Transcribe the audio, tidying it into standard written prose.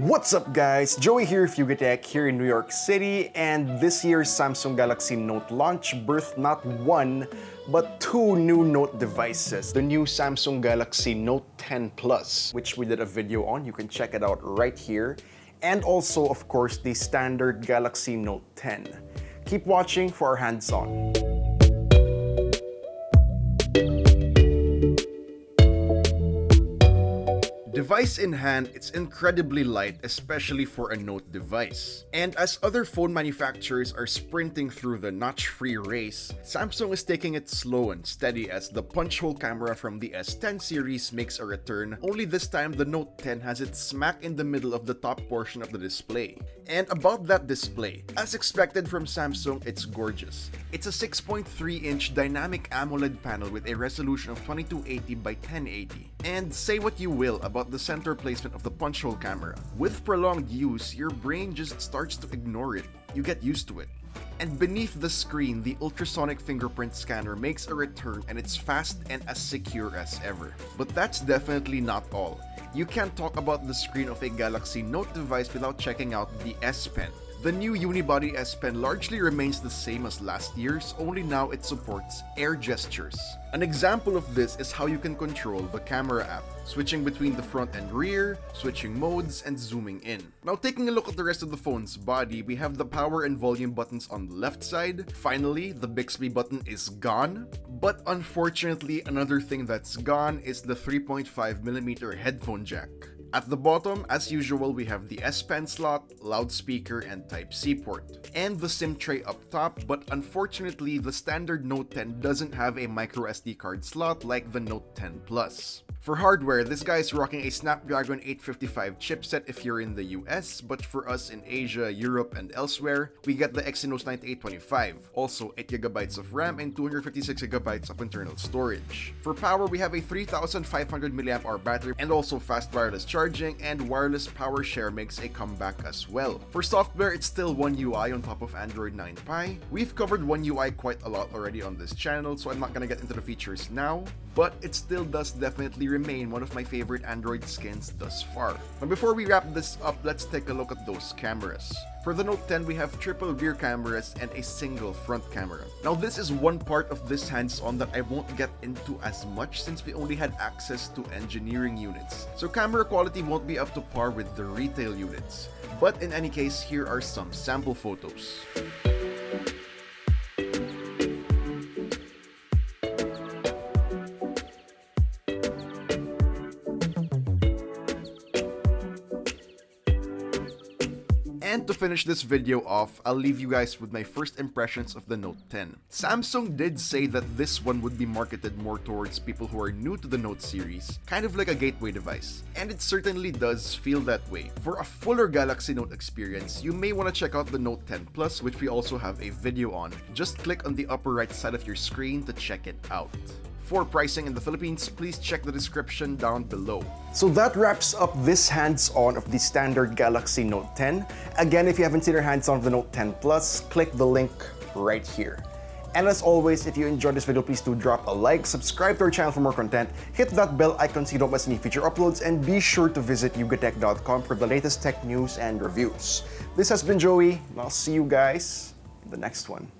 What's up guys? Joey here of YugaTech here in New York City, and this year's Samsung Galaxy Note launch birthed not one, but two new Note devices. The new Samsung Galaxy Note 10 Plus, which we did a video on, you can check it out right here, and also of course the standard Galaxy Note 10. Keep watching for our hands-on. Device in hand, it's incredibly light, especially for a Note device. And as other phone manufacturers are sprinting through the notch-free race, Samsung is taking it slow and steady as the punch-hole camera from the S10 series makes a return, only this time the Note 10 has it smack in the middle of the top portion of the display. And about that display, as expected from Samsung, it's gorgeous. It's a 6.3-inch dynamic AMOLED panel with a resolution of 2280 by 1080. And say what you will about the center placement of the punch-hole camera. With prolonged use, your brain just starts to ignore it. You get used to it. And beneath the screen, the ultrasonic fingerprint scanner makes a return, and it's fast and as secure as ever. But that's definitely not all. You can't talk about the screen of a Galaxy Note device without checking out the S Pen. The new unibody S Pen largely remains the same as last year's, only now it supports air gestures. An example of this is how you can control the camera app, switching between the front and rear, switching modes, and zooming in. Now taking a look at the rest of the phone's body, we have the power and volume buttons on the left side. Finally, the Bixby button is gone. But unfortunately, another thing that's gone is the 3.5mm headphone jack. At the bottom, as usual, we have the S Pen slot, loudspeaker, and Type-C port. And the SIM tray up top, but unfortunately, the standard Note 10 doesn't have a microSD card slot like the Note 10 Plus. For hardware, this guy is rocking a Snapdragon 855 chipset if you're in the US, but for us in Asia, Europe, and elsewhere, we get the Exynos 9825, also 8GB of RAM and 256GB of internal storage. For power, we have a 3500 mAh battery and also fast wireless charging, and wireless power share makes a comeback as well. For software, it's still One UI on top of Android 9 Pie. We've covered One UI quite a lot already on this channel, so I'm not gonna get into the features now, but it still does definitely remain one of my favorite Android skins thus far. But before we wrap this up, let's take a look at those cameras. For the Note 10, we have triple rear cameras and a single front camera. Now this is one part of this hands-on that I won't get into as much since we only had access to engineering units. So camera quality won't be up to par with the retail units. But in any case, here are some sample photos. And to finish this video off, I'll leave you guys with my first impressions of the Note 10. Samsung did say that this one would be marketed more towards people who are new to the Note series, kind of like a gateway device. And it certainly does feel that way. For a fuller Galaxy Note experience, you may want to check out the Note 10 Plus, which we also have a video on. Just click on the upper right side of your screen to check it out. For pricing in the Philippines, please check the description down below. So that wraps up this hands-on of the standard Galaxy Note 10. Again, if you haven't seen your hands-on of the Note 10 Plus, click the link right here. And as always, if you enjoyed this video, please do drop a like, subscribe to our channel for more content, hit that bell icon so you don't miss any future uploads, and be sure to visit YugaTech.com for the latest tech news and reviews. This has been Joey, and I'll see you guys in the next one.